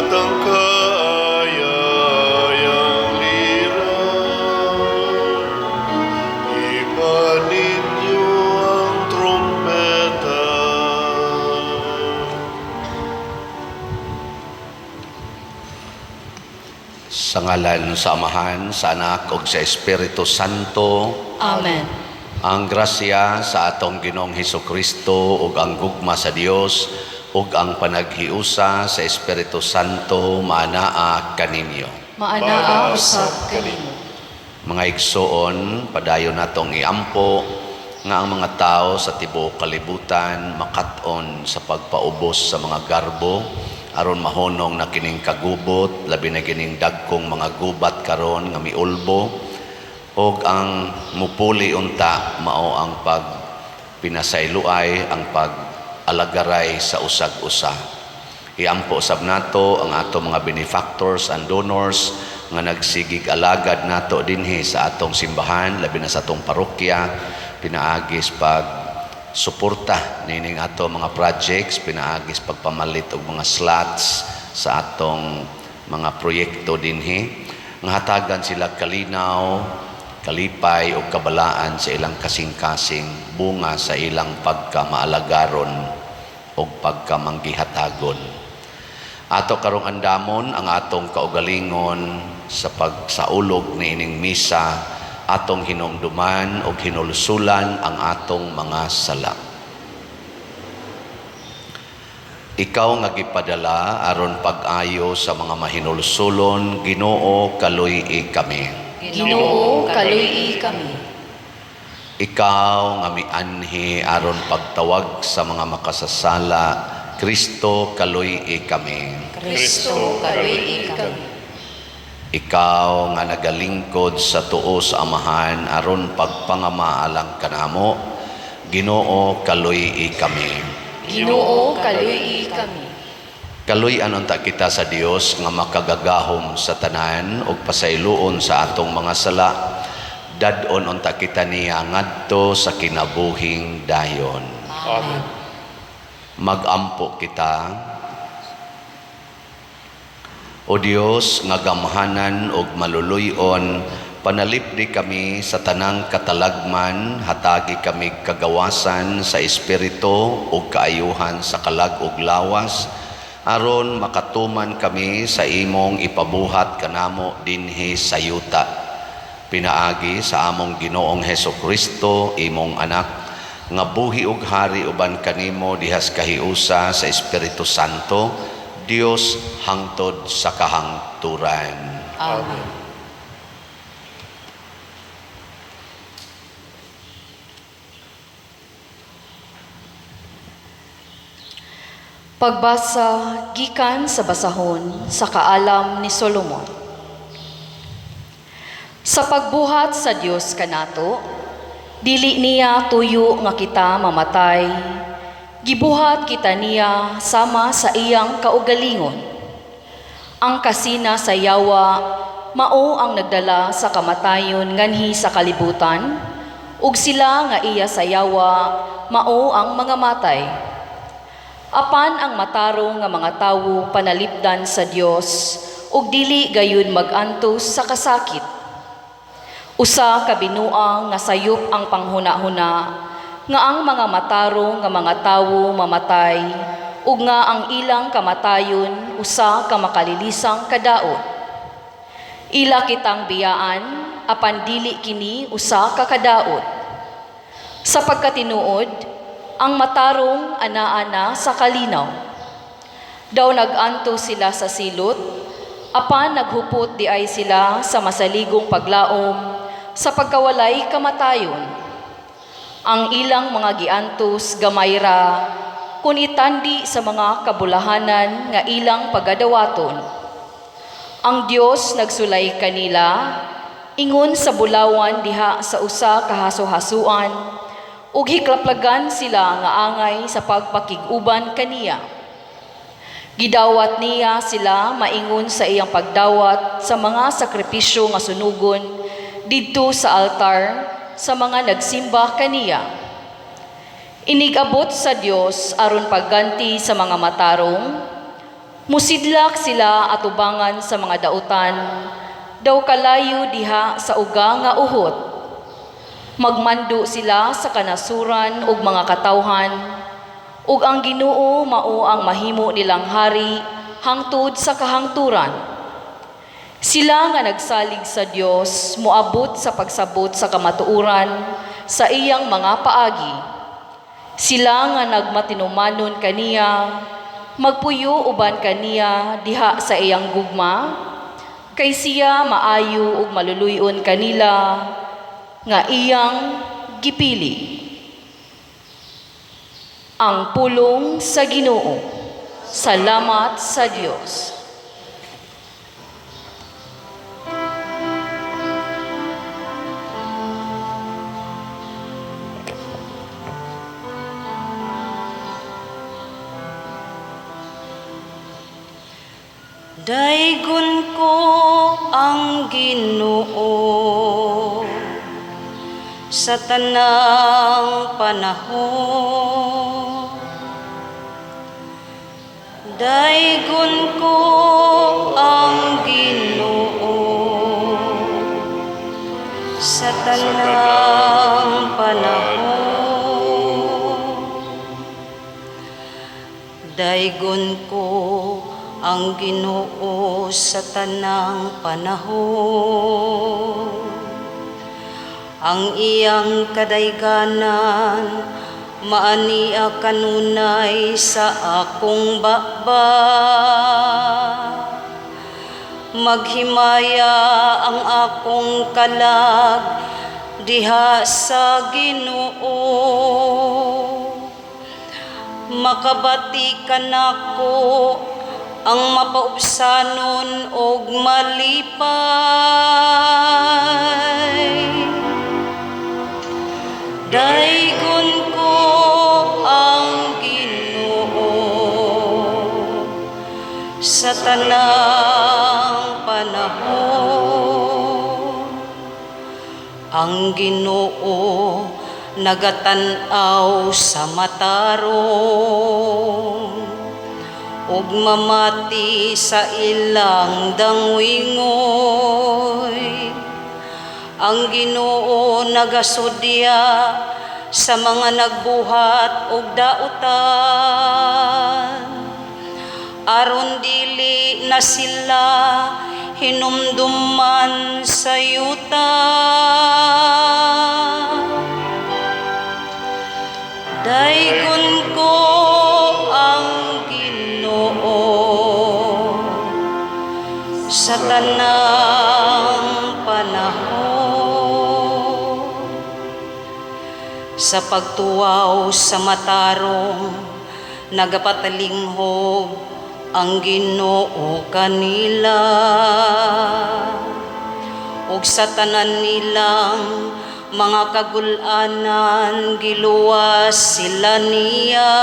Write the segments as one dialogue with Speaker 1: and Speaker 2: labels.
Speaker 1: ang kaaya-ayang lira, ipanin niyo ang trumpeta.
Speaker 2: Sa ngalan sa Amahan, sa Anak, ug sa Espiritu Santo.
Speaker 3: Amen.
Speaker 2: Ang grasya sa atong Ginoong Hesukristo ug ang gugma sa Dios ug ang panaghiusa sa Espiritu Santo maanaa kaninyo.
Speaker 3: Maanaa usab kanimo.
Speaker 2: Mga igsoon, padayon natong iampo nga ang mga tao sa tibuok kalibutan makat-on sa pagpaubos sa mga garbo aron mahunong na kining kagubot, labi na kining dagkong mga gubat karon nga miulbo, og ang mupuli unta mao ang pagpinasayloay, ang pag-alagaray sa usag-usa. Iampo sab nato ang ato mga benefactors and donors nga nagsigig alagad nato dinhi sa atong simbahan, labi na sa atong parokya, pinaagis pag suporta nining ato mga projects, pinaagis pagpamalit og mga slots sa atong mga proyekto dinhi nga hatagan sila kalinaw, kalipay ug kabalaan sa ilang kasing-kasing bunga sa ilang pagkamaalagaron ug pagkamanggihatagon. Ato karong andamon ang atong kaugalingon sa pagsaulog niining misa, atong hinumduman o hinulusulan ang atong mga sala. Ikaw nga gipadala aron pag-ayo sa mga mahinulusulon, Ginoo kaluy-i kami.
Speaker 3: Ginoo kaluy-i kami.
Speaker 2: Ikaw nga mianhi aron pagtawag sa mga makasasala, Kristo kaluy-i kami.
Speaker 3: Kristo kaluy-i kami.
Speaker 2: Ikaw nga nagalingkod sa tuo sa Amahan aron pagpangamaalang kanamo, Ginoo kaluy-i kami.
Speaker 3: Ginoo kaluy-i kami.
Speaker 2: Kaluy-an unta kita sa Dios nga makagagahom sa tanan ug pasayloon sa atong mga sala. Dadon unta kita niya ngadto sa kinabuhing dayon.
Speaker 1: Amen.
Speaker 2: Magampo kita. O Dios nga gamhanan ug maluluyon, panalipdi kami sa tanang katalagman, hatagi kami kagawasan sa espiritu ug kaayuhan sa kalag ug lawas, aron makatuman kami sa imong ipabuhat kanamo dinhi sa yuta. Pinaagi sa among Ginoong Hesukristo, imong anak, nga buhi ug hari uban kanimo dihas kahiusa sa Espiritu Santo, Dios hangtod sa kahangturan.
Speaker 3: Amen. Pagbasa gikan sa basahon sa kaalam ni Solomon. Sa pagbuhat sa Dios kanato, dili niya tuyo nga kita mamatay, gibuhat kita niya sama sa iyang kaugalingon. Ang kasina sa yawa, mao ang nagdala sa kamatayon nganhi sa kalibutan, ug sila nga iya sa yawa, mao ang mga matay. Apan ang matarong nga mga tawo panalipdan sa Dios, ug dili gayon magantos sa kasakit. Usa ka binuang nga sayop ang panghuna-huna, nga ang mga matarong nga mga tawo mamatay, ug nga ang ilang kamatayon usa ka makalilisang kadaot. Ila kitang biyaan, apan dili kini usa ka kadaot. Sa pagkatinuod, ang matarong anaa sa kalinaw. Daw naganto sila sa silot, apan naghupot di ay sila sa masaligong paglaom, sa pagkawalay kamatayon. Ang ilang mga giantos gamay ra, kun itandi sa mga kabulahanan nga ilang pagadawaton. Ang Dios nagsulay kanila, ingon sa bulawan diha sa usa ka haso-hasuan, ug hiklaplagan sila nga angay sa pagpakig-uban kaniya. Gidawat niya sila maingon sa iyang pagdawat sa mga sakripisyo nga sunugon didto sa altar sa mga nagsimba kaniya. Inigabot sa Dios aron pagganti sa mga matarong, Musidlak sila atubangan sa mga dautan, daw kalayo diha sa uga nga uhot. Magmando sila sa kanasuran ug mga katawhan, ug ang Ginoo mao ang mahimo nilang hari hangtod sa kahangturan. Sila nga nagsalig sa Dios moabot sa pagsabot sa kamatuoran sa iyang mga paagi. Sila nga nagmatinumanon kaniya, magpuyo uban kaniya diha sa iyang gugma, kay siya maayo ug maluluyon kanila nga iyang gipili. Ang pulong sa Ginoo. Salamat sa Dios.
Speaker 4: Daigon ko ang Ginoo sa tanang panahon. Daigon ko ang Ginoo sa tanang panahon. Daigon ko ang Ginoo sa tanang panahon. Ang iyang kadayganan maania kanunay sa akong baba. Maghimaya ang akong kalag diha sa Ginoo. Makabati ka nako ang mapaubsanon og malipay. Daigon ko ang Ginoo sa tanang panahon. Ang Ginoo nagatan-aw sa matarong ug mamati sa ilang dangwingoy. Ang Ginoo nagasudya sa mga nagbuhat ug dautan, aron dili na sila hinumduman sa yuta. Daigon ko ang Ginoo sa tanang panahon. Sa pagtuwaw sa matarong nagapatalinghog ang Ginoo kanila, ug sa tanan nilang mga kagulanan giluwas sila niya.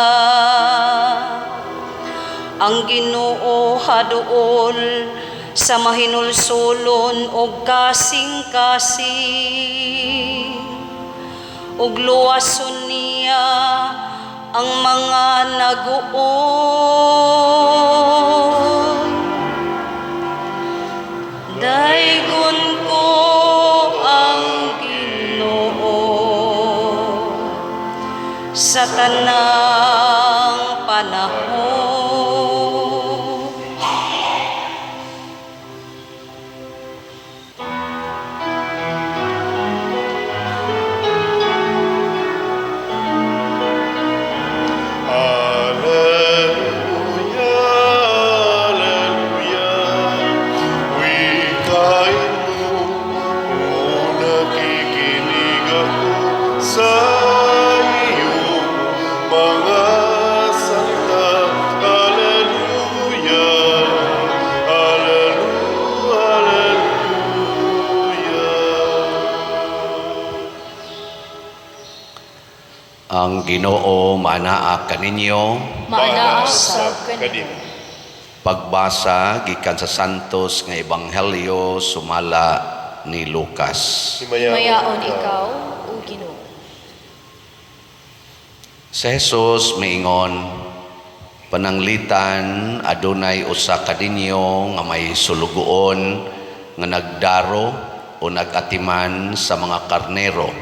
Speaker 4: Ang Ginoo haduol sa mahinulsulon ug kasing-kasing, ug luwason niya ang mga naguon. Daigon ko ang Ginoo sa tanang panahon.
Speaker 2: Ang Ginoo manaa kaninyo.
Speaker 3: Maanaa sa
Speaker 1: kadin.
Speaker 2: Pagbasa gikan sa santos nga ebanghelyo sumala ni Lucas.
Speaker 3: Mayaon ikaw, o Ginoo.
Speaker 2: Si Jesus miingon, Pananglitan adunay usa ka dinyo nga may sulugoon nga nagdaro o nagatiman sa mga karnero.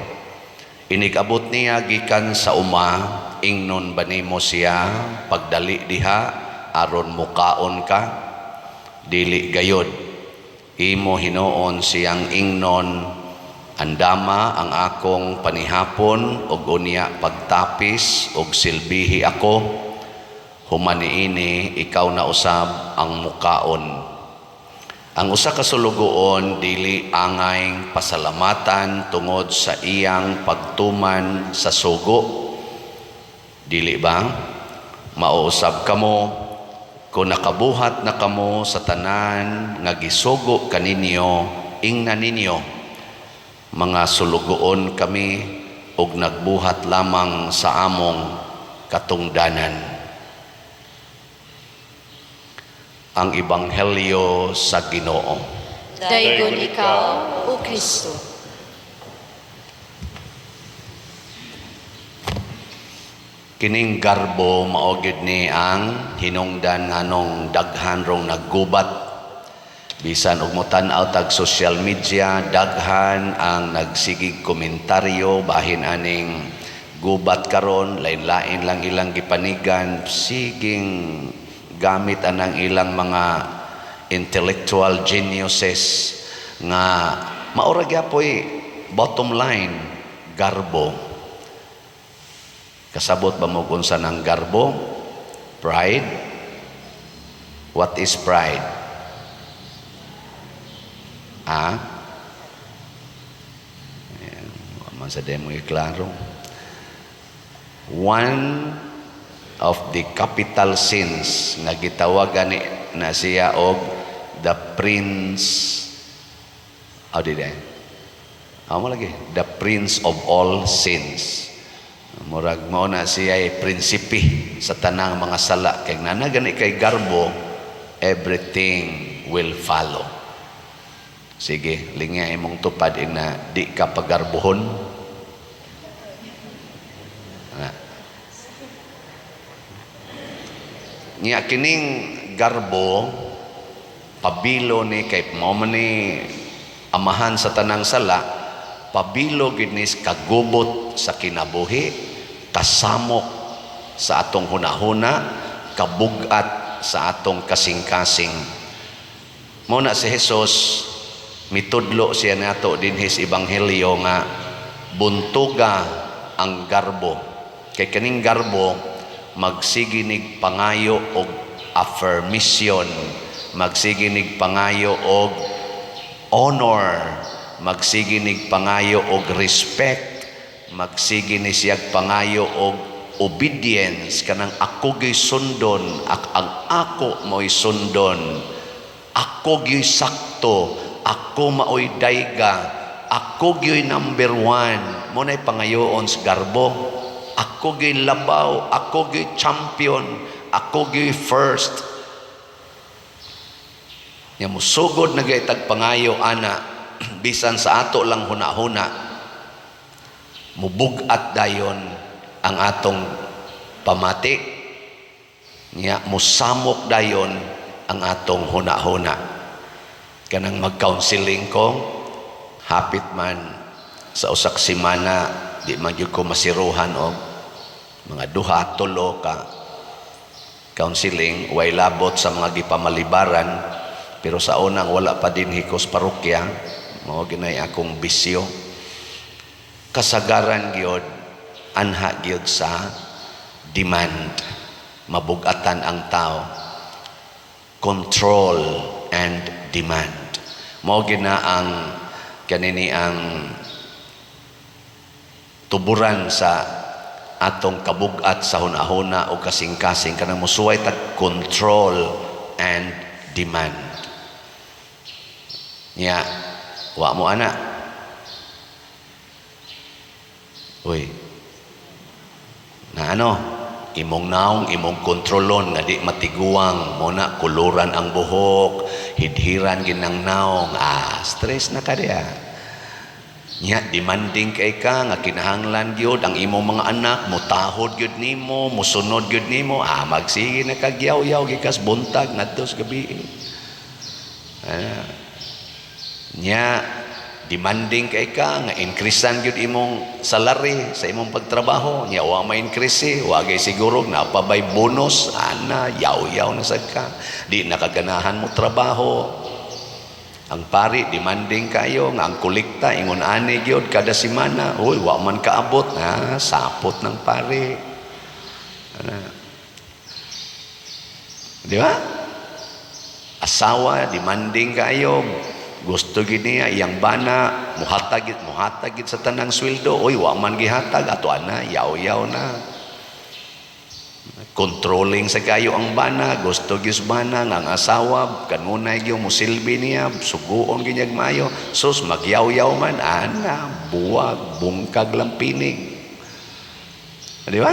Speaker 2: Inigabot niya gikan sa uma, ingnon ba nimo siya pagdali diha aron mukaon ka? Dili gayod. Imo hinuon siyang ingnon, andama ang akong panihapon ug unya pagtapis ug silbihi ako. Humaniini ikaw na usab ang mukaon. Ang usa ka sulugoon dili angay pasalamatan tungod sa iyang pagtuman sa sugo. Dili ba? Mauusab kamo kung nakabuhat na kamo sa tanan nga gisugo kaninyo, ingnan ninyo. Mga sulugoon kami ug nagbuhat lamang sa among katungdanan. Ang Ebanghelyo sa Ginoo.
Speaker 3: Daygon ikaw, O Kristo.
Speaker 2: Kining garbo maogid ni ang hinungdan nganong daghan rong naggubat. Bisan og motan-aw tag social media, daghan ang nagsigig komentaryo bahin aning gubat karon, lain-lain lang ilang gipanigan, siging gamit anang ilang mga intellectual geniuses nga maura gyapoy bottom line garbo. Kasabot ba mo kung saan ang garbo? Pride. What is pride? Ayan, man sa demo iklaro. One of the capital sins nga gitawagan na siya og the prince the prince of all sins. Murag mao na siya ay prinsipi sa tanang mga sala kay nanagani kay garbo, everything will follow. Sige, lingya imong tupad ina di ka pagarbuhon. Nya kining garbo pabilo ni kay mao man ni amahan sa tanang sala, pabilo gid ni kagubot sa kinabuhi, kasamok sa atong hunahuna, kabugat sa atong kasing-kasing. Mao na si Jesus mitudlo siya nato dinhi sa Ebanghelyo nga buntuga ang garbo. Kay kaning garbo magsiginig pangayo og affirmation, magsiginig pangayo og honor, magsiginig pangayo og respect, magsiginig siyag pangayo og obedience, kanang ako gyud sundon, ang ako mo'y sundon, ako gyud sakto, ako maoy dayga, ako gyud number 1. Mo nay pangayoon sa garbo. Ako gyud labaw, ako gyud champion, ako gyud first. Nya musugod na gay tag pangayo ana bisan sa ato lang hunahuna. Mubugat dayon ang atong pamati. Nya musamok dayon ang atong hunahuna. Kanang mag-counseling ko, hapit man sa usak semana, di man gyud ko masiruhan og mga 2-3 ka counseling, way labot sa mga gipamalibaran, pero sa unang wala pa din hikos parokya, mao ginay akong bisyo. Kasagaran gyud anha gyud sa demand, mabugatan ang tao, control and demand. Mao gina ang kanini ang tuburan sa atong kabugat sa hunahuna o kasing-kasing, kanang musuway tag control and demand. Nya wa mo ana, uy na imong naong imong kontrolon nga di matiguang, mo na kuluran ang buhok, hidhiran ginang naong, stress na ka diya. Nya demanding kay ka nga kinahanglan gyud ang imong mga anak mutahod gyud nimo, musunod gyud nimo. Magsige na kagyaw-yaw gikas buntag ngadto sa gabi. Nya demanding kay ka nga increasean gyud imong salary sa imong pagtrabaho. Nya wa ma-increase, wa gay siguro napabay bonus, yaw-yaw na sad ka. Di nakaganahan mo trabaho. Ang pari demanding kayo nga ang kolekta ingon ani gyud kada semana. Uy, wa man kaabot, sapot ng pari. Di ba? Asawa demanding kayo. Gusto gid niya iyang bana muhatag gid sa tanang sweldo. Uy, wa man gihatag ato ana, yaw-yaw na. Controlling sa kayo ang bana, gusto gyud bana nga ang asawa kanunay gyud mosilbi niya, suguon ginyag maayo. Sus magyaw-yaw man buwag, bungkag lang pinig. Di ba?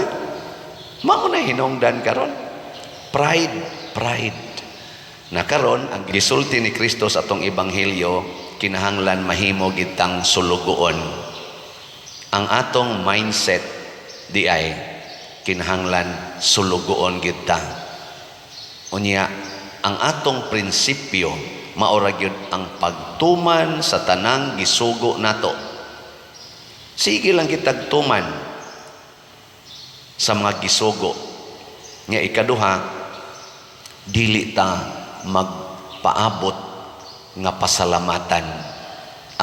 Speaker 2: Mao na hinungdan karon. Pride. Na karon ang gisulti ni Kristo sa atong ebanghelyo, kinahanglan mahimo gitang sulugoon. Ang atong mindset di ay kinahanglan sulugoon kita. Unya, ang atong prinsipyo maura gyud ang pagtuman sa tanang gisugo nato. Sige lang kitag tuman sa mga gisugo. Nya ikaduha, dili ta magpaabot nga pasalamatan.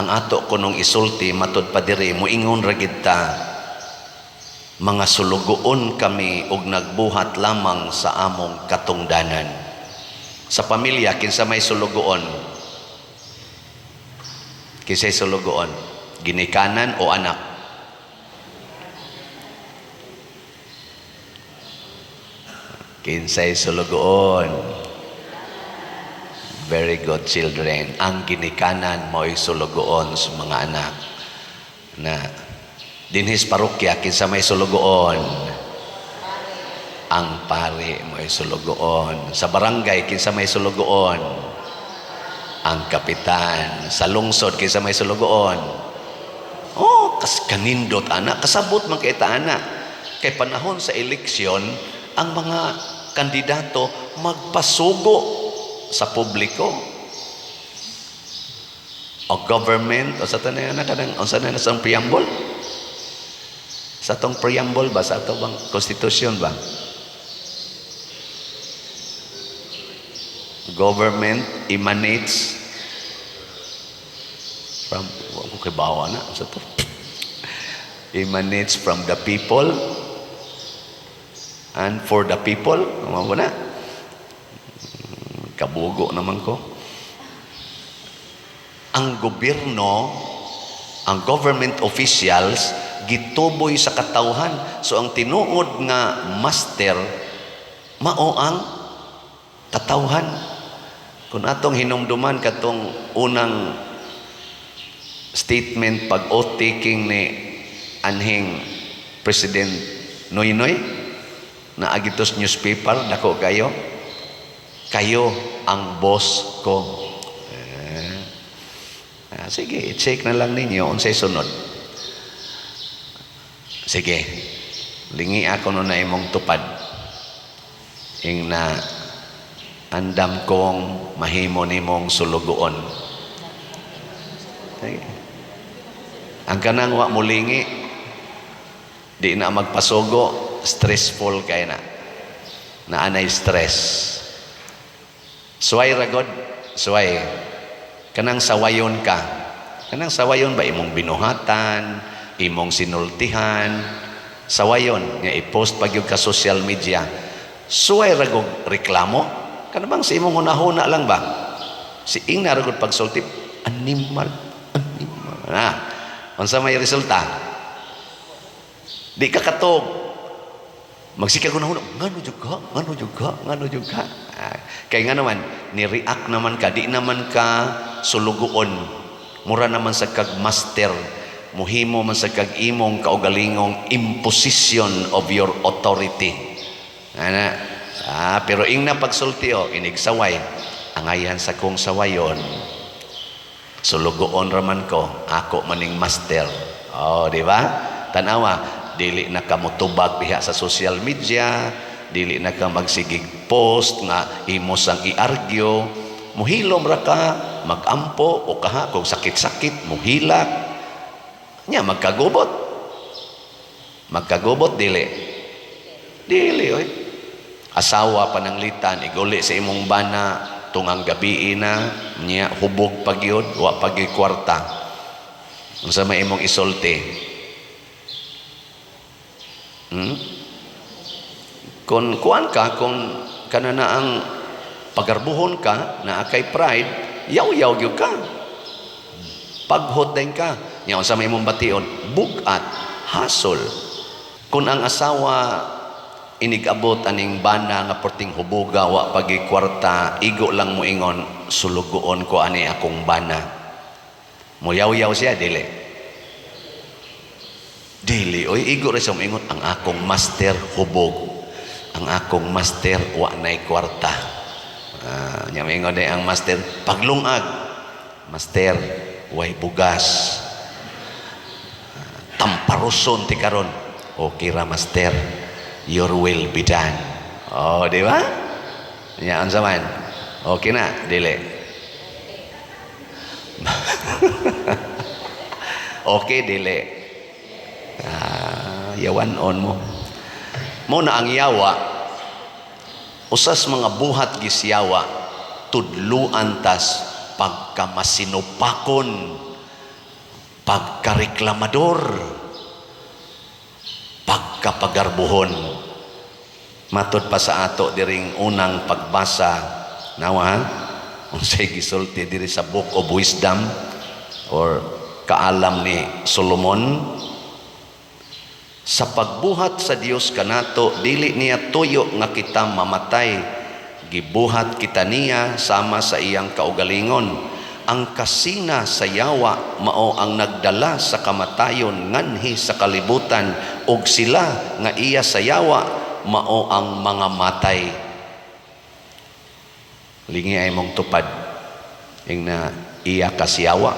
Speaker 2: Ang ato kunong isulti matud pa diri moingon ra gid ta, mga sulugoon kami ug nagbuhat lamang sa among katungdanan. Sa pamilya kinsa may sulugoon? Kinsay sulugoon? Ginikanan o anak? Kinsay sulugoon? Very good, children. Ang ginikanan mo'y sulugoon sa mga anak. Na dinhis parokya kinsa may sulugoon? Ang pari may sulugoon. Sa barangay kinsa may sulugoon? Ang kapitan. Sa lungsod kinsa may sulugoon? Kanindot anak, kasabot man kay ta anak. Kay panahon sa eleksyon, ang mga kandidato magpasugo sa publiko. O government, o sa tanay anak kadang o sa nasang preamble. Sa atong preamble ba? Sa atong bang konstitusyon ba? Government emanates from, okay, bawa na sa to. Emanates from the people and for the people. Ano na? Kabugo naman ko. Ang gobyerno, ang government officials gituboy sa katawhan. So ang tinuod nga master mao ang katawhan. Kung atong hinumduman katong unang statement pag oath taking ni anhing President Noynoy na agitos newspaper, dako kayo ang boss ko. Sige, i-check na lang ninyo unsay sunod. Sige, lingi ako no na imong tupad. Ing na andam kong mahimo nimong sulugoon. Sige. Ang kanang wa mulingi, di na magpasugo, stressful kay na. Naanay stress. Suway ragod, suway. Kanang sawayon ka. Kanang sawayon ba imong binuhatan, imong sinultihan, sawayon nga i-post pag yung ka social media. Suway ragog reklamo. Kanabang sa imong hunahuna lang ba? Si ing naragod pagsultip, animal. Unsa may resulta? Di ka katog. Magsikag ko na ngano juga. Kaya nga naman, ni-react naman ka, di naman ka sulugoon. Mura naman sa kag master, muhimo man sa kag imong kaugalingong imposition of your authority. Pero ing na pagsulti, inigsaway, angayan sa kong sawayon, Sulugoon raman ko, ako maning master. Oh, di ba? Tanawa, dili na ka motubag diha sa social media, dili na ka magsigig post nga imo sang i-argue, muhilom ra ka, magampo o kaha kung sakit-sakit, muhilak. Nya magkagubot. Magkagubot dili. Dili oy. Asawa pananglitan iguli sa imong bana tungang gabi na niya hubog pagyod wa pagi kwarta unsa may imong isulti kung kuan ka kung kanana ang pagarbuhon ka na akay pride yaw-yaw gyud ka paghot din ka nya unsa may imong bation bugat hasol kung ang asawa inigabot aning bana nga porting hubuga wa pagi kwarta igo lang mo ingon sulugoon ko ani akong bana muyaw-yaw siya dili oy igo ra siya mo ingon ang akong master hubog ang akong master wa nay kwarta nya moingon day ang master paglungag master way bugas tamparuson ti karon okay ra master your will be done. Oh, di ba? Nya unsa man? Okay na, dili. Okay, dili. Yawan on mo. Mo na ang yawa usas mga buhat gisyawa tudluan tas pagkamasinupakon pagkareklamador pagkapagarbuhon matod pa sa ato diring unang pagbasa nawa ha unsay gisulti diri sa Book of Wisdom or kaalam ni Solomon sa pagbuhat sa Dios kanato dili niya tuyo nga kita mamatay gibuhat kita niya sama sa iyang kaugalingon ang kasina sa yawa mao ang nagdala sa kamatayon nganhi sa kalibutan ug sila nga iya sa yawa mao ang mga matay lingi ay mong tupad ing na iya kasyawa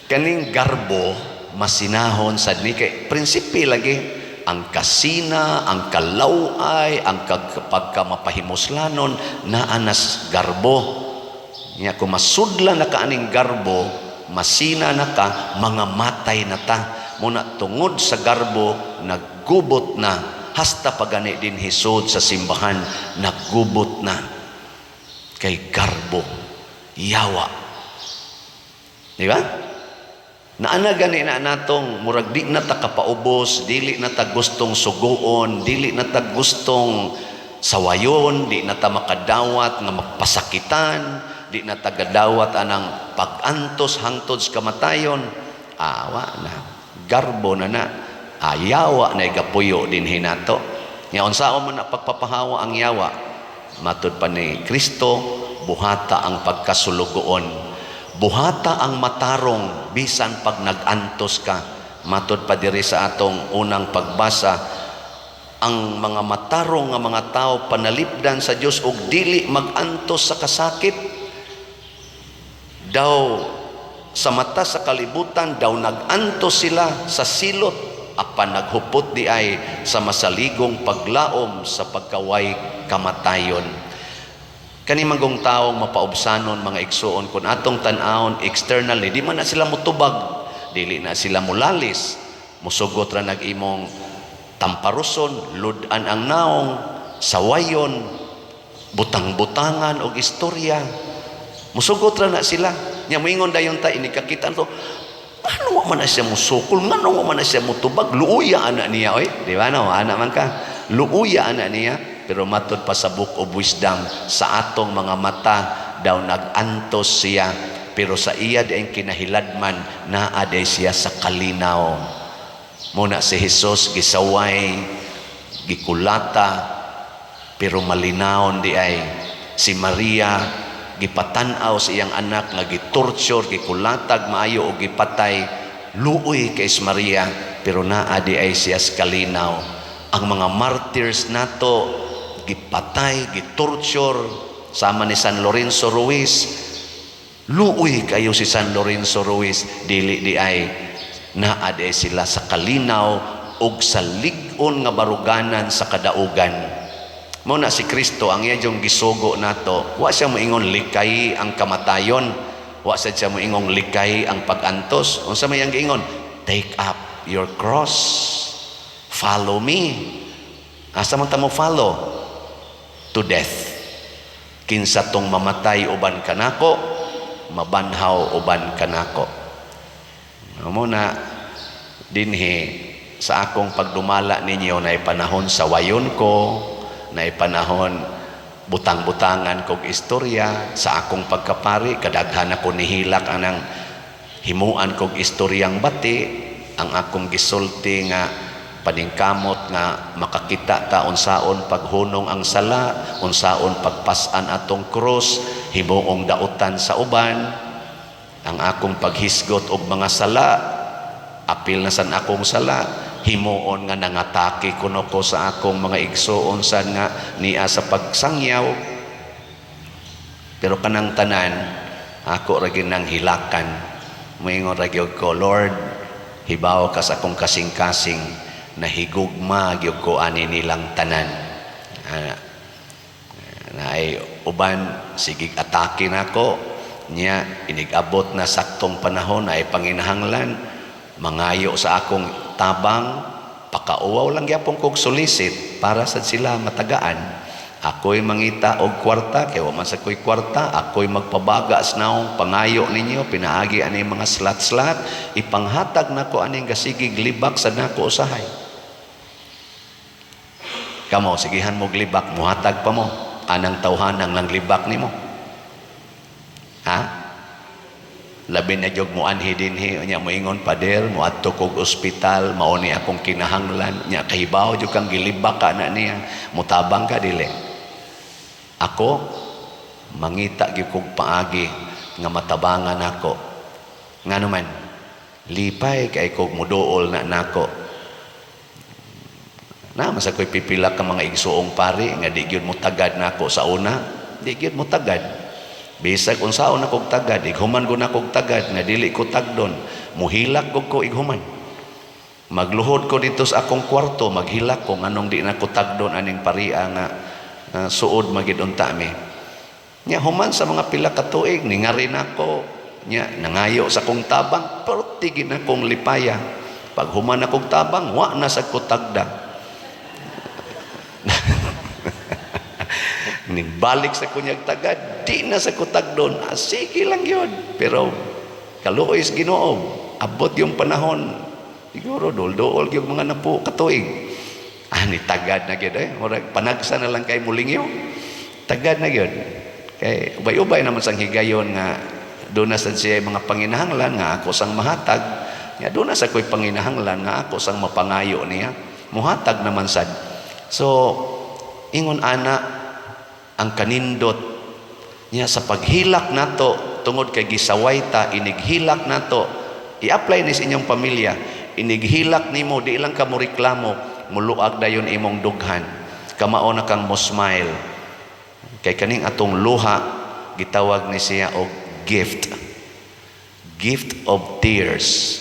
Speaker 2: kaning garbo masinahon sad ni kay prinsipi lagi ang kasina, ang kalaway, ang pagkamapahimuslanon na anas garbo. Nya kung masudla na ka aning garbo, masina na ka, mga matay na ta. Muna tungod sa garbo, naggubot na. Hasta pagani din hisod sa simbahan, naggubot na. Kay garbo, yawa. Di ba? Naana gani na natong murag di na ta kapaubos, dili na ta gustong suguon, dili na ta gustong sawayon, di na ta makadawat nga magpasakitan, di na ta gadawat anang pagantos hangtod sa kamatayon. Awa na, garbo na na, ayawa na igapuyo din hinato. Nya unsaon man na pagpapahawa ang yawa, matud pa ni Kristo, buhata ang pagkasulugoon. Buhata ang matarong bisan pag nag-antos ka. Matod pa diri sa atong unang pagbasa, ang mga matarong nga mga tao panalipdan sa Dios ug dili mag-antos sa kasakit. Daw sa mata sa kalibutan daw nag-antos sila sa silot apan naghupot di ay sa masaligong paglaom sa pagkaway kamatayon. Kani manggong taong mapaubsanon mga igsuon kun atong tan-awon externally di man na sila mutubag dili na sila mulalis musugot ra nag-imong tamparuson ludan ang naong sawayon butang-butangan og istorya musugot ra na sila nya moingon dayon ta ini kakita to ano man na siya musukol ngano man na siya mutubag luuya ana niya oy di ba no ana man ka luuya ana niya. Pero matod pa sa Book of Wisdom, sa atong mga mata daw nag-antos siya, pero sa iya di ang kinahiladman, naaday siya sa kalinaw. Muna si Jesus gisaway, gikulata, pero malinaon di ay. Si Maria, gipatanaw sa iyang anak, nga gitorture, gikulatag, maayo o gipatay, luoy kay Maria, pero naadi ay siya sa kalinaw. Ang mga martyrs nato, gipatay, gitorture, sama ni San Lorenzo Ruiz. Luoy kayo si San Lorenzo Ruiz, dili di ay naade sila sa kalinaw ug sa lig-on nga baruganan sa kadaugan. Mao na si Kristo ang iyang gisugo nato, wa siya moingon likay ang kamatayon, wa siya moingon likay ang pag-antos. Unsa may ang giingon? Take up your cross, follow me. Asa man ta mo follow? To death. Kinsa tong mamatay uban kanako, mabanhaw uban kanako. Amo na dinhi sa akong pagdumala ninyo na panahon sa wayon ko, na panahon butang-butangan kog istorya sa akong pagkapari, kadaghan ako nihilak anang himuan kog istoryang bati, ang akong gisulti nga paningkamot nga makakita ta unsaon paghunong ang sala, unsaon pagpasan atong krus, himuong dautan sa uban, ang akong paghisgot og mga sala, apil na san akong sala, himuon nga nangatake kuno ko sa akong mga igsoon san nga niya sa pagsangyaw. Pero kanang tanan ako ra ginang hilakan, moingon ra gyud ko, Lord, hibaw ka sa akong kasing-kasing na higugma gyud ko ani nilang tanan. Na ay uban sigig atake nako niya, inigabot na saktong panahon ay panginahanglan mangayo sa akong tabang, pakauwaw lang gyapon kog solicit para sa sila matagaan. Ako'y mangita og kwarta, kaya waman sa ko'y kwarta, ako'y magpabagas naong pangayo ninyo, pinaagi ani mga slat-slat, ipanghatag nako aning gasigig libak sa nako usahay. Kamo, sigihan mo libak, muhatag pa mo, anang tawhanang lang libak nimo. Ha? Labi na jog mo anhi dinhi nya moingon, pader mo adto kog ospital, mao ni akong kinahanglan nya, kahibaw jud kang gilibak ka na niya, mutabang ka dili. Ako mangita gyud kog paagi nga matabangan nako, ngano man lipay kay kog muduol na nako. Na masa ko'y pipila ka mga igsuong pari nga di gyud mo tagad nako sa una, di gyud mo tagad. Bisag unsaon na kog tagad, ighuman ko na kog tagad, nga dili ko tagdon, muhilak ko ighuman. Magluhod ko dito sa akong kwarto, maghilak ko, nganong di na ko tagdon aning paria nga suod magidunta mi. Nya human sa mga pila ka tuig, ningarin ako, nya nangayo sa kong tabang, pero tigin akong lipaya. Pag human akong tabang, wa na sa ko tagda. Balik sa kunyag tagad, di na sa kutag doon. Sige lang yun. Pero kaluoy sa Ginoo, abot yung panahon, siguro dol-dol yung mga napo katuig. Ni tagad na gyud panagsa na lang kay mulingyo. Tagad na gyud. Kay ubay-ubay naman sang higayon nga doon na sad siya mga panginahanglan nga ako sang mahatag. Nga doon na sa ko'y panginahanglan nga ako sang mapangayo niya. Muhatag naman sad. So ingon ana ang kanindot niya sa paghilak nato tungod kay gisaway ta, inighilak nato, i-apply ni sa inyong pamilya, inighilak nimo, di lang ka mo reklamo, muluag dayon imong dughan, kamao na kang mo smile. Kay kaning atong luha gitawag ni siya og gift of tears,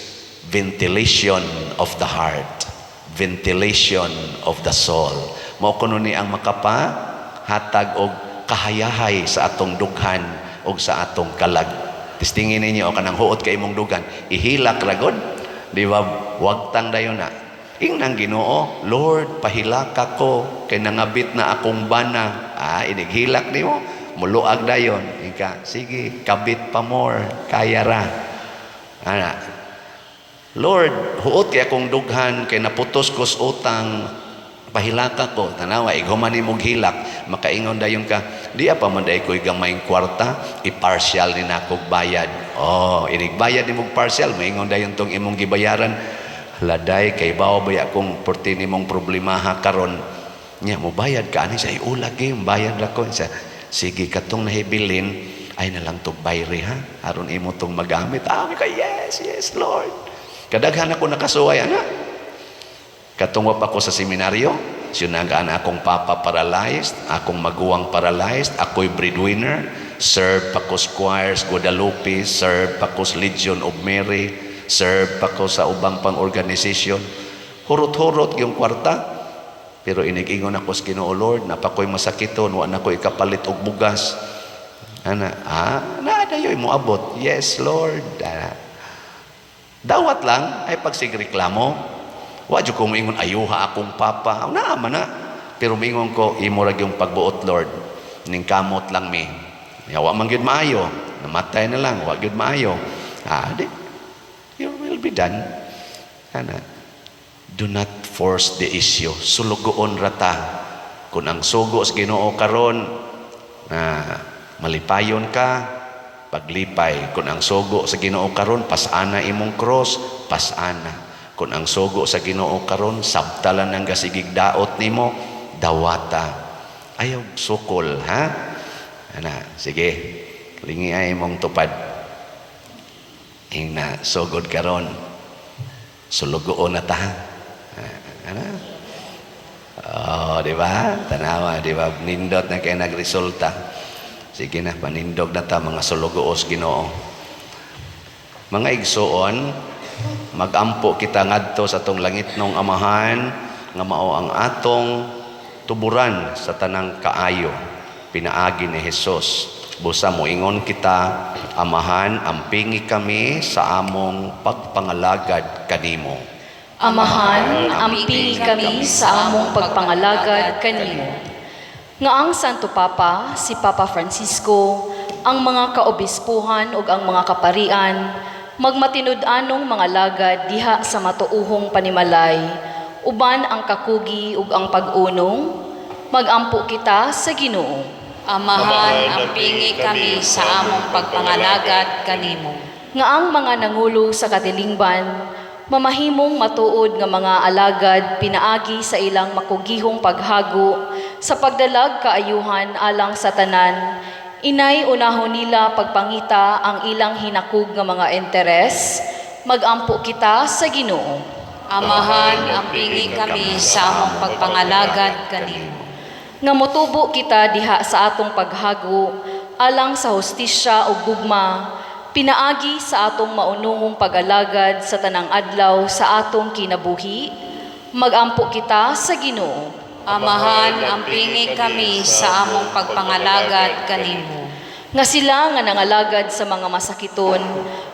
Speaker 2: ventilation of the heart, ventilation of the soul. Mao kuno ni ang makapa hatag og kahayahay sa atong dughan og sa atong kalag. Tistingin ninyo o kanang huot kay imong dughan, ihilak ragod, di ba? Wag tang dayon na. Ingnang Ginoo, Lord, pahilaka ko kay nangabit na akong bana. Inighilak nimo, muluag dayon. Ika, sige, kabit pa more, kaya ra. Lord, huot kay akong dughan kay naputos ko sa utang, pahilaka ko, tanawa, ighuman imong hilak, makaingon dayon ka, di pa man day ko'y gamayng kwarta, i-partial ni nakog bayad. Inigbayad imong partial, maingon dayon tong imong gibayaran, laday, kay bawa baya kung porti nimong problemaha karon niya, mo bayad ka, ani sa iulag bayad lang ko, sige katong nahibilin, ay nalang tong bayri ha, aron imo tong magamit. Yes, Lord. Kadaghan ako nakasuway, anak. Katungwap ako sa seminaryo, Sinagaan akong papa paralyzed, akong maguwang paralyzed, ako'y breadwinner, serve pa ko Squires Guadalupe, serve pa ko sa Legion of Mary, serve pa ko sa ubang pang-organisasyon. Hurot-hurot yung kwarta. Pero inig-ingon ako sa Ginoo, Lord, napakoy masakiton, wa na ko'y kapalit og bugas. Naadayoy mo abot. Yes, Lord. Dawat lang ay pagsigreklamo. Wa jud ko moingon ayuha akong papa. Naama na. Pero moingon ko imo ra yung pagbuot, Lord. Ning kamot lang mi. Wa man gyud maayo. Namatay na lang, wa gyud maayo. Your will be done. Do not force the issue. Sulugoon rata. Kung ang sugo sa Ginoo karon malipayon ka, paglipay. Kung ang sugo sa Ginoo karon pasana imong cross, pasana. Kung ang sugo sa Ginoo karon sabtalan ng gasigig daot nimo, dawata. Ayaw sukol, ha? Sige. Lingi ay mong tupad. Ing sugod karon. Sulugoon na ta. Di ba? Tanawa, di ba? Nindot na kayo nagresulta. Sige na, panindog na ta mga sulugoos Ginoo. Mga igsoon, magampo kita ngadto sa atong langitnong Amahan nga mao ang atong tuburan sa tanang kaayo pinaagi ni Hesus. Busa moingon kita, Amahan, ampingi kami sa among pagpangalagad kanimo.
Speaker 3: Amahan, ampingi kami sa among pagpangalagad kanimo. Nga ang Santo Papa, si Papa Francisco, ang mga kaobispuhan ug ang mga kaparian magmatinud-anong mga lagad diha sa matuuhong panimalay, uban ang kakugi ug ang pag-unong, magampo kita sa Ginoo.
Speaker 4: Amahan, ampingi kami sa among pagpangalagad kanimo.
Speaker 3: Nga ang mga nangulo sa katilingban, mamahimong matuod nga mga alagad pinaagi sa ilang makugihong paghago sa pagdalag kaayuhan alang sa tanan. Inay unahon nila pagpangita ang ilang hinakug nga mga interes, magampo kita sa Ginoo.
Speaker 4: Amahan, ampingi kami sa among pagpangalagad kanimo.
Speaker 3: Nga motubo kita diha sa atong paghago, alang sa hustisya ug gugma, pinaagi sa atong maunungong pag-alagad sa tanang adlaw sa atong kinabuhi, magampo kita sa Ginoo.
Speaker 4: Amahan, ampingi kami sa among pagpangalagad kanimo.
Speaker 3: Nga sila nga nangalagad sa mga masakiton,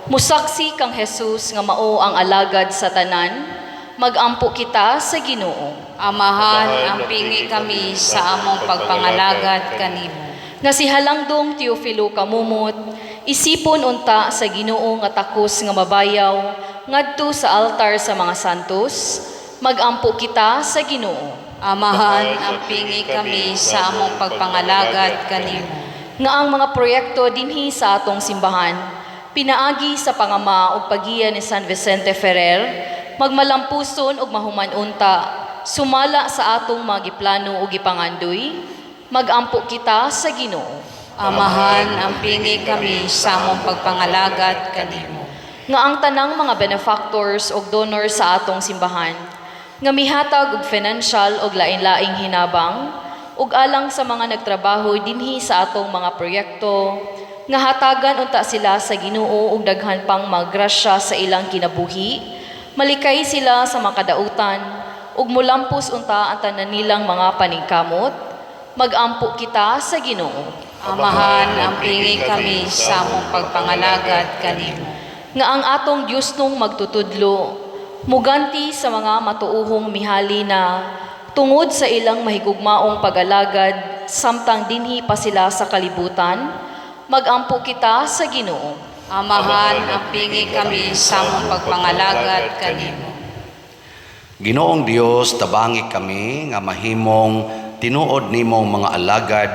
Speaker 3: musaksi kang Hesus nga mao ang alagad sa tanan, magampo kita sa Ginoo.
Speaker 4: Amahan, ampingi kami sa among pagpangalagad kanimo.
Speaker 3: Nga si Halangdong Teofilo Kamumot, isipon unta sa Ginoo nga takos nga mabayaw, ngadto sa altar sa mga santos, magampo kita sa Ginoo.
Speaker 4: Amahan, ampingi kami sa among pagpangalagad kanimo.
Speaker 3: Nga ang mga proyekto dinhi sa atong simbahan, pinaagi sa pangama ug pagiya ni San Vicente Ferrer, magmalampuson ug mahuman unta, sumala sa atong mga giplano ug gipangandoy, magampo kita sa Ginoo.
Speaker 4: Amahan, ampingi kami sa among pagpangalagad kanimo.
Speaker 3: Nga ang tanang mga benefactors ug donors sa atong simbahan, nga mihatag og financial ug lain-laing hinabang, ug alang sa mga nagtrabaho dinhi sa atong mga proyekto, nga hatagan unta sila sa Ginoo ug daghan pang maggrasya sa ilang kinabuhi, malikay sila sa makadautan, ug mulampos unta ang tanan nilang mga paningkamot, magampo kita sa Ginoo.
Speaker 4: Amahan, ampingi kami sa among pagpangalagad kanimo.
Speaker 3: Nga ang atong Dios nung magtutudlo, muganti sa mga matuuhong mihali na tungod sa ilang mahigugmaong pag-alagad samtang dinhi pa sila sa kalibutan, magampo kita sa Ginoo.
Speaker 4: Amahan, ampingi kami sa among pagpangalagad kanimo.
Speaker 2: Ginoong Dios, tabangi kami nga mahimong tinuod nimong mga alagad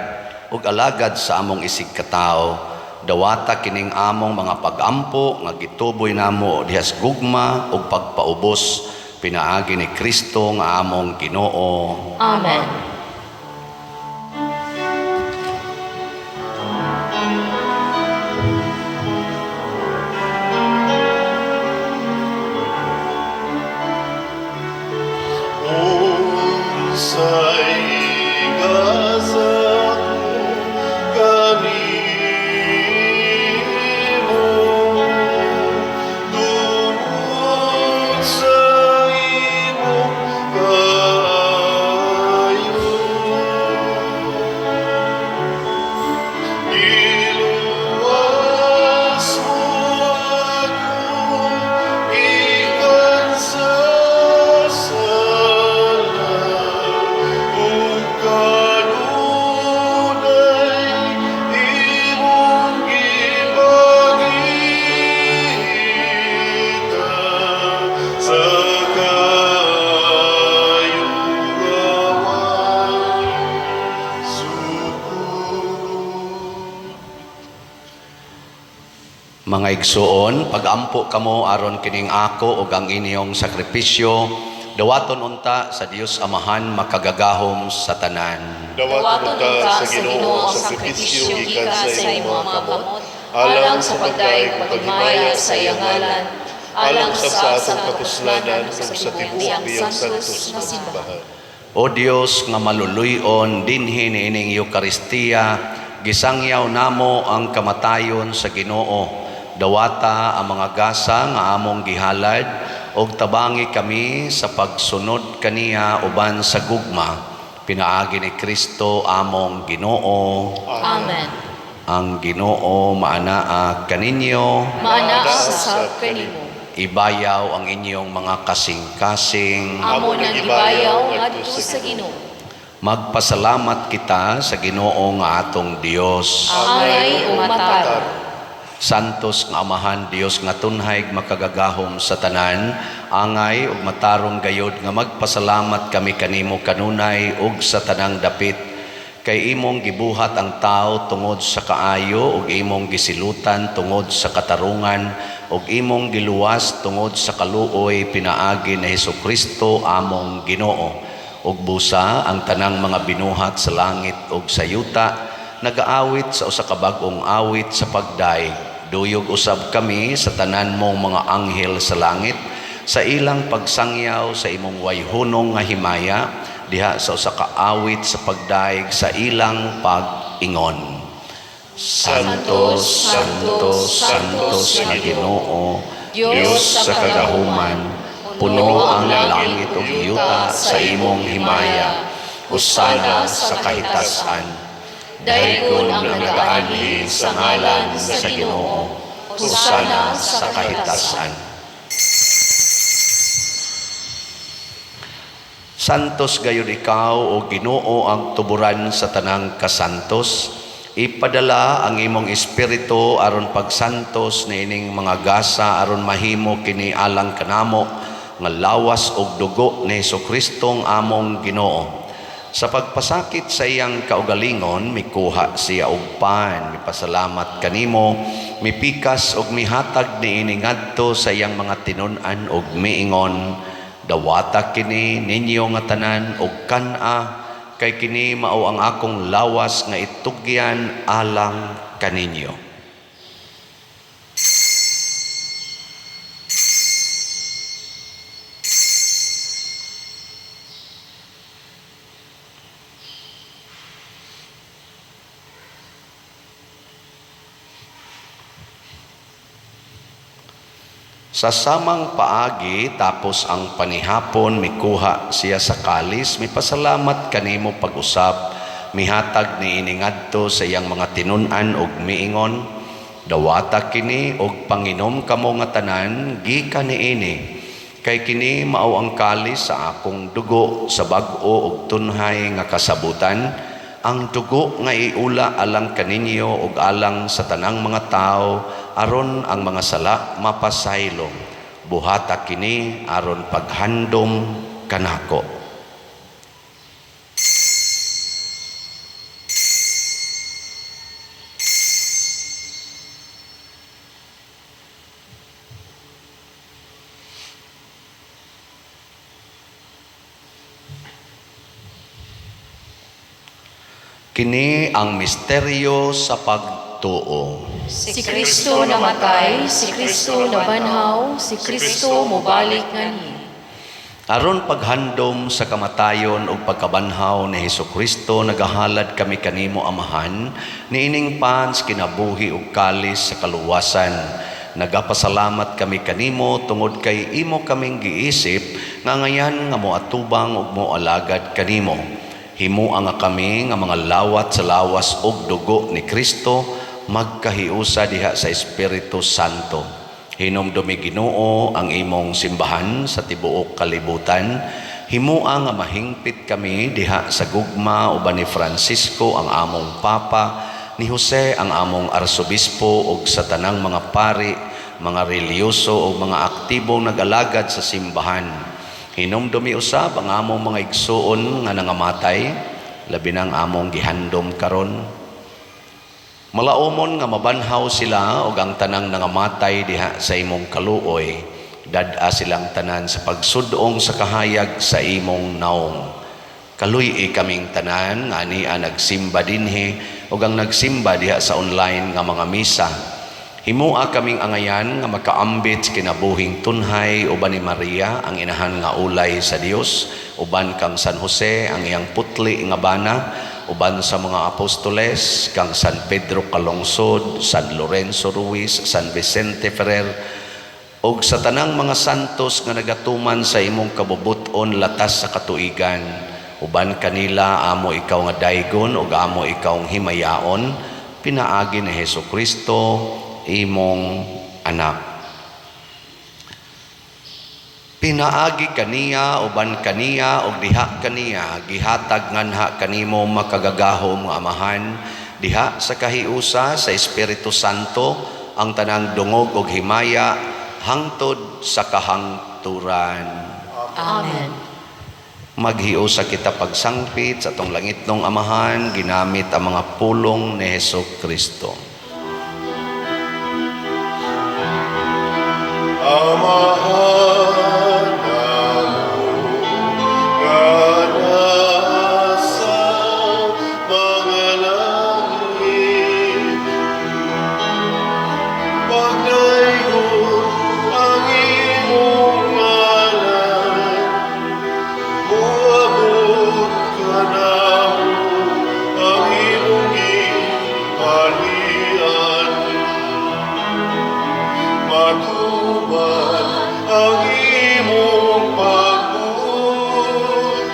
Speaker 2: ug alagad sa among isig katao, dawata kining among mga pag-ampo nga gituboy namo dihas gugma ug pagpaubos pinaagi ni Kristo nga among Ginoo.
Speaker 3: Amen.
Speaker 1: Sa
Speaker 2: Mga igsuon, pagampo kamo aron kining ako ug ang inyong sakripisyo, dawaton unta sa Dios Amahan makagagahom sa tanan.
Speaker 1: Dawaton unta sa Ginoo ang sakripisyo gikan sa imong mga kamot, alang sa pagdaig paghimaya sa iyang ngalan, alang sa atong kapuslanan ug sa tibuok biyang santos nga simbahan.
Speaker 2: O Dios nga maluluyon dinhi niining Eucharistia, gisangyaw namo ang kamatayon sa Ginoo. Dawata ang mga gasa nga among gihalad og tabangi kami sa pagsunod kaniya uban sa gugma. Pinaagi ni Kristo among Ginoo.
Speaker 3: Amen.
Speaker 2: Ang Ginoo maanaa kaninyo.
Speaker 3: Maanaa sa kanimo.
Speaker 2: Ibayaw ang inyong mga kasing-kasing.
Speaker 3: Amo nang gibayaw ngadto sa Ginoo.
Speaker 2: Magpasalamat kita sa Ginoo nga atong Dios.
Speaker 3: Angay o matar.
Speaker 2: Santos nga Amahan Dios nga tunhay makagagahom sa tanan, angay ug matarong gayod nga magpasalamat kami kanimo kanunay ug sa tanang dapit. Kay imong gibuhat ang tao tungod sa kaayo ug imong gisilutan tungod sa katarungan ug imong giluwas tungod sa kaluoy pinaagi ni Hesukristo among Ginoo. Ug busa ang tanang mga binuhat sa langit ug sa yuta nagaawit sa usa ka bag-ong awit sa pagdaig. Duyog usab kami sa tanan mong mga anghel sa langit sa ilang pagsangyaw sa imong wayhunong nga himaya diha sa usa ka awit sa pagdaig sa ilang pag-ingon. Santos, Santos, Santos nga Ginoo, Dios sa kagahuman, puno ang langit ug yuta sa imong himaya. Husana sa kahitasan. Dayon ang nagaanhi sa ngalan sa Ginoo. Husana sa kahitasan. Santos gayud ikaw o Ginoo ang tuburan sa tanang kasantos. Ipadala ang imong espiritu aron pagsantos niining mga gasa aron mahimo kini alang kanamo nga lawas og dugo ni Hesukristo among Ginoo. Sa pagpasakit sa iyang kaugalingon, mikuha siya og pan, mipasalamat kanimo, mipikas og mihatag niini ngadto sa iyang mga tinun-an og miingon, dawata kini ninyo nga tanan og kan-a, kay kini mao ang akong lawas nga itugyan alang kaninyo. Sa samang paagi tapos ang panihapon mikuha siya sa kalis, mipasalamat kanimo pag-usab, mihatag niini ngadto sa iyang mga tinun-an og miingon, dawata kini og panginom kamo nga tanan gikan niini, kay kini mao ang kalis sa akong dugo sa bag-o ug tunhay nga kasabutan, ang dugo nga iula alang kaninyo ug alang sa tanang mga tao aron ang mga sala mapasaylong. Buhata kini aron paghandom kanako. Kini ang misteryo sa pagtuo.
Speaker 3: Si Kristo namatay, si Kristo nabanhaw, si Kristo mobalik ngani.
Speaker 2: Aron paghandom sa kamatayon ug pagkabanhaw ni Hesukristo, nagahalad kami kanimo Amahan, niining pans kinabuhi ug kalis sa kaluwasan. Nagapasalamat kami kanimo tungod kay imo kaming giisip nga ngayan nga moatubang ug moalagad kanimo. Himuan nga kami nga mga lawat sa lawas og dugo ni Kristo magkahiusa diha sa Espiritu Santo. Hinumdumi Ginoo ang imong simbahan sa tibuok kalibutan. Himuan nga mahingpit kami diha sa gugma uban ni Francisco ang among Papa, ni Jose ang among Arsobispo ug sa tanang mga pari, mga reliyoso ug mga aktibong nag-alagad sa simbahan. Hinumdumi usab ang among mga igsuon nga nangamatay, labi nang among gihandom karon. Malaumon nga mabanhaw sila ug ang tanang nangamatay diha sa imong kaluoy, dad-a silang tanan sa pagsudong sa kahayag sa imong naong. Kaluy kaming tanan nga ania nagsimba dinhi ug ang nagsimba diha sa online nga mga misa. Himua kaming angayan nga makaambit kinabuhing tunhay uban ni Maria ang inahan nga ulay sa Dios, uban kang San Jose ang iyang putli nga bana, uban sa mga apostoles kang San Pedro Calungsod, San Lorenzo Ruiz, San Vicente Ferrer, ug sa tanang mga santos nga nagatuman sa imong kabubuton latas sa katuigan. Uban kanila amo ikaw nga daygon ug amo ikaw nga himayaon, pinaagi ni Hesukristo imong anak. Pinaagi kaniya uban kaniya ug diha kaniya gihatag nganha kanimo makagagahom nga amahan, diha sa kahiusa sa Espiritu Santo ang tanang dungog ug himaya hangtod sa kahangturan.
Speaker 3: Amen.
Speaker 2: Maghiusa kita pagsangpit sa atong langitnong amahan ginamit ang mga pulong ni Hesukristo.
Speaker 1: Amahan nasa mga langit, pagdayon ang imong ngalan, muabot ka namo ang imong gihalian, matuman ang imong pagbuot,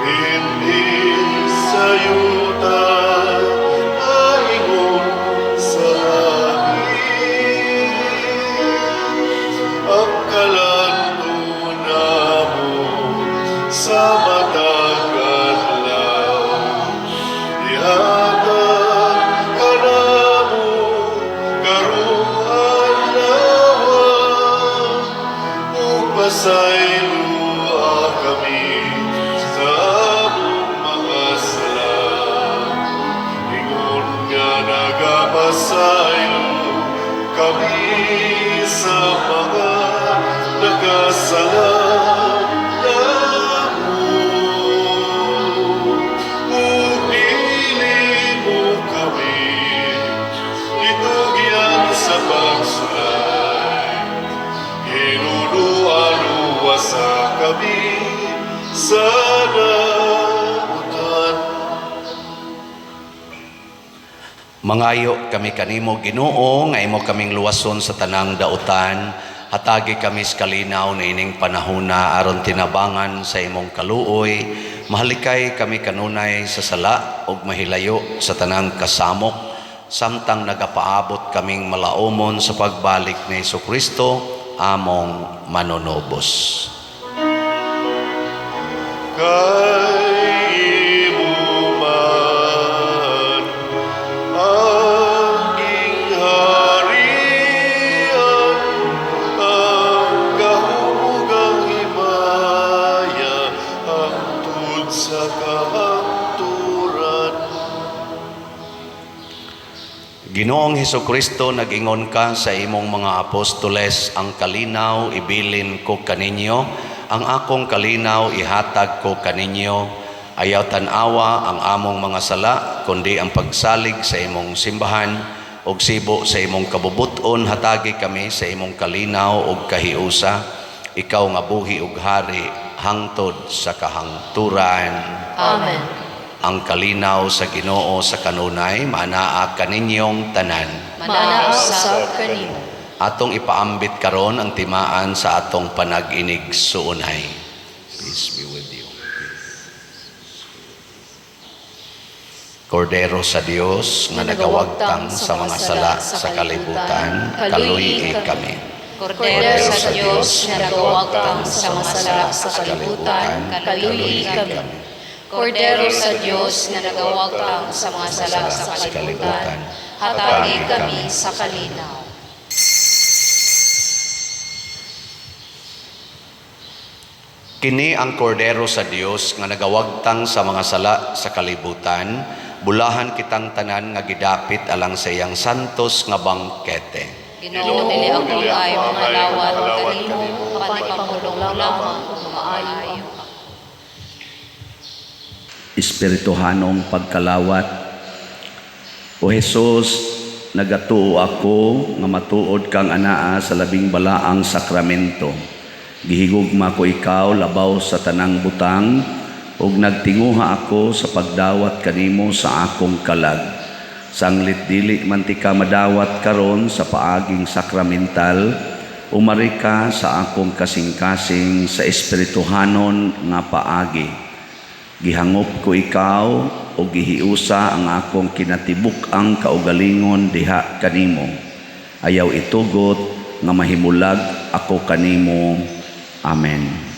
Speaker 1: hindi sa yuta ang imong salamin. Ang kalanto namo sa matag adlaw, ihatag ka namo karong adlaw, ug pasaylua kami sa among mga sala. Ingon nga nagapasaylo kami sa mga nakasala namo, ug dili mo kami itugyan sa pagsulay. Hinuluan-luwasa kami sa nautan.
Speaker 2: Mangayo kami kanimo Ginoo nga imo kaming luwason sa tanang dautan. Hatagi kami sa kalinaw na ining panahona aron tinabangan sa imong kaluoy. Mahalikay kami kanunay sa sala ug mahilayo sa tanang kasamok, samtang nagapaabot kaming malaumon sa pagbalik ni Hesukristo among manunobos.
Speaker 1: Kay imo man ang gingharian, ang kahumugang himaya hangtod sa kahangturan.
Speaker 2: Ginoong Hesukristo, nag-ingon ka sa imong mga apostoles, ang kalinaw ibilin ko kaninyo, ang akong kalinaw ihatag ko kaninyo. Ayaw tanawa ang among mga sala, kundi ang pagsalig sa imong simbahan, og sibo sa imong kabubuton hatagi kami sa imong kalinaw og kahiusa. Ikaw nga buhi ug hari hangtod sa kahangturan.
Speaker 3: Amen.
Speaker 2: Ang kalinaw sa Ginoo sa kanunay manaa kaninyong tanan.
Speaker 3: Manaasab kanimo.
Speaker 2: Atong ipaambit karon ang timaan sa atong panag-inig suunay. Peace be with you. Kordero sa Dios nga nagawagtang sa mga sala sa kalibutan, kaluyi kami.
Speaker 4: Kordero sa Diyos na nagawagtang sa mga sala sa kalibutan, kaluyi kami. Kordero sa Diyos na nagawagtang sa mga sala sa kalibutan, hatagi kami sa kalinaw.
Speaker 2: Kini ang kordero sa Dios nga nagawagtang sa mga sala sa kalibutan. bulahan kitang tanan nga gidapit alang sa iyang santos nga bangkete.
Speaker 4: Ginoo dili ako ay mga lawat kanimo panipamulong lamang ug maayo.
Speaker 2: Espirituhanong pagkalawat. O Jesus, nagatuo ako nga matuod kang anaa sa labing balaang sakramento. Gihigugma ko ikaw labaw sa tanang butang ug nagtinguha ako sa pagdawat kanimo sa akong kalag. Sanglit dili man ti ka madawat karon sa paaging sakramental, umari ka sa akong kasing-kasing sa espirituhanon nga paagi. Gihangop ko ikaw o gihiusa ang akong kinatibuk-ang kaugalingon diha kanimo. Ayaw itugot nga mahimulag ako kanimo. Amen.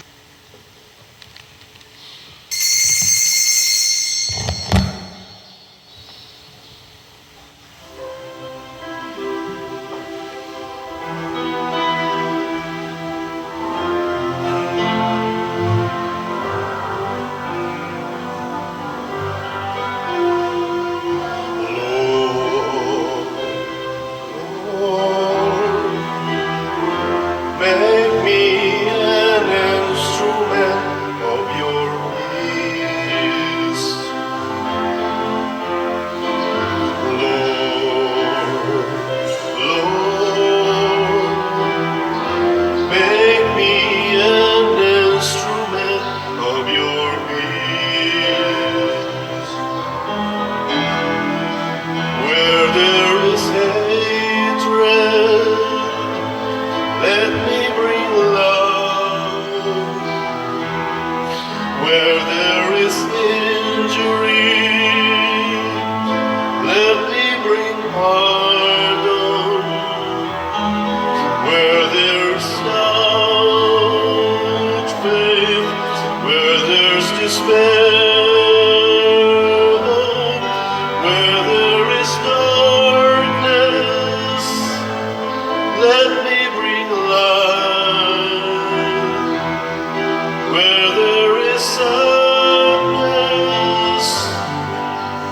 Speaker 1: Make me an instrument of your peace. Lord, make me an instrument of your peace. Where there is hatred, let me bring love. Where there is injury, let me bring pardon. Where there's doubt, faith. Where there's despair, where there is darkness, let me bring light. Where there is sadness,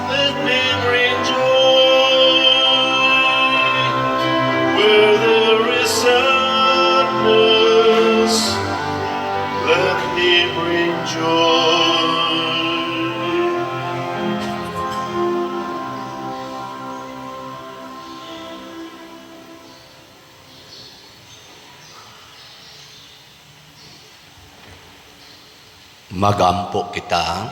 Speaker 1: let me bring joy. Where there is sadness, let me bring joy.
Speaker 2: Magampo kita.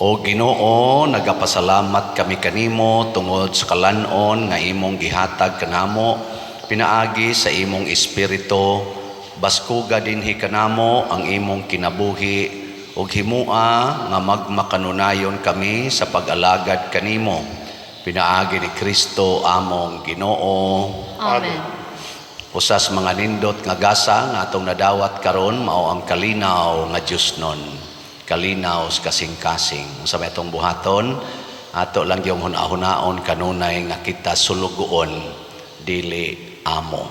Speaker 2: O Ginoo, nagapasalamat kami kanimo tungod sa kalanon nga imong gihatag kanamo pinaagi sa imong espiritu, baskuga dinhi kanamo ang imong kinabuhi ug himua nga magmakanunayon kami sa pag-alagad kanimo. Pinaagi ni Kristo among Ginoo.
Speaker 3: Amen.
Speaker 2: Usas mga nindot nga gasa nga atong nadawat karon mao ang kalinaw nga Diosnon. Kalinaw sa kasing-kasing. Sa itong buhaton, ato lang yung hunaon kanunay nga kita sulugoon dili amo.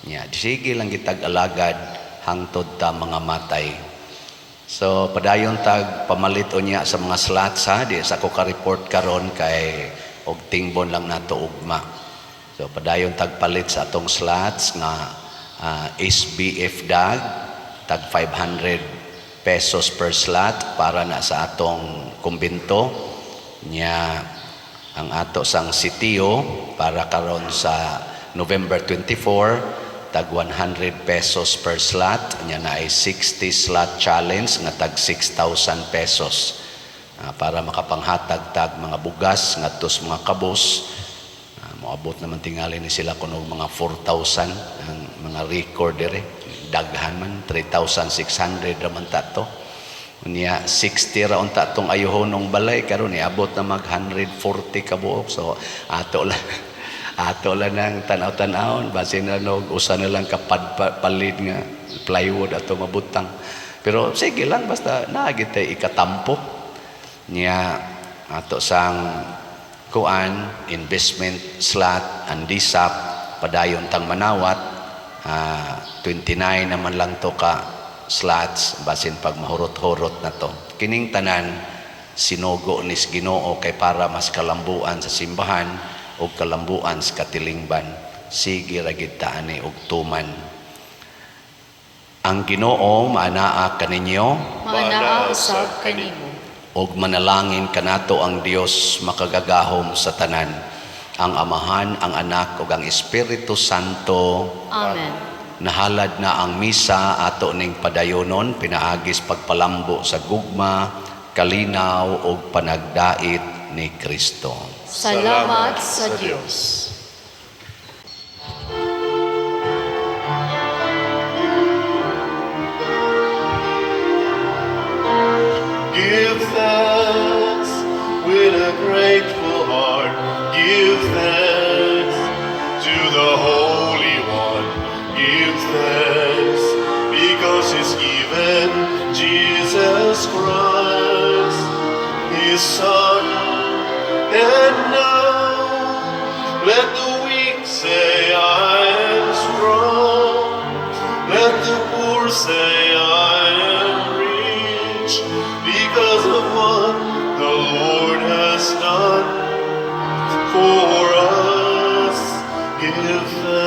Speaker 2: Ya, sige lang kitag alagad hangtod ta mga matay. So padayon tag pamalit unya sa mga slots ha, di sa ko ka report karon kay og tingbon lang nato ugma. So padayon tagpalit sa atong slots nga SBF DAG tag 500 pesos per slot para na sa atong kumbento nya ang ato sang sitio para karon sa November 24 tag 100 pesos per slot nya na ay 60 slot challenge nga tag 6,000 pesos para makapanghatag tag mga bugas ngadtos mga kabos. Moabot naman tingali ni sila kuno mga 4,000 ang mga recorder daghan man 3,600 raman tato niya 60 ra unta tong ayuhonong balay karon niabot na mag 140 ka buok. So ato lang nang tanaw-tanawon basin na nog usa na lang kapalid nga plywood ato mabutang, pero sige lang basta naagitay ikatampo niya ato sang kuan investment slot andisap padayon tang manawat 29 naman lang to ka slots basin pag mahurot-hurot na to. Kining tanan sinugo nis Ginoo kay para mas kalambuan sa simbahan o kalambuan sa katilingban. Sige ra gid ta ani og tuman. Ang Ginoo maanaa kaninyo
Speaker 3: Maanaa usab kanimo.
Speaker 2: og manalangin kanato ang Dios makagagahom sa tanan, ang Amahan, ang Anak ug ang Espiritu Santo.
Speaker 3: Amen.
Speaker 2: Nahalad na ang misa ato ning padayonon, pinaagis pagpalambo sa gugma, kalinaw ug panagdait ni Kristo.
Speaker 3: Salamat sa Dios.
Speaker 1: Give thanks with a grateful heart. Give thanks to the Holy One. Give thanks because He's given Jesus Christ, His Son. And now let the weak say, I am strong. Let the poor say, I am rich, because of what the Lord has done for us. Give thanks.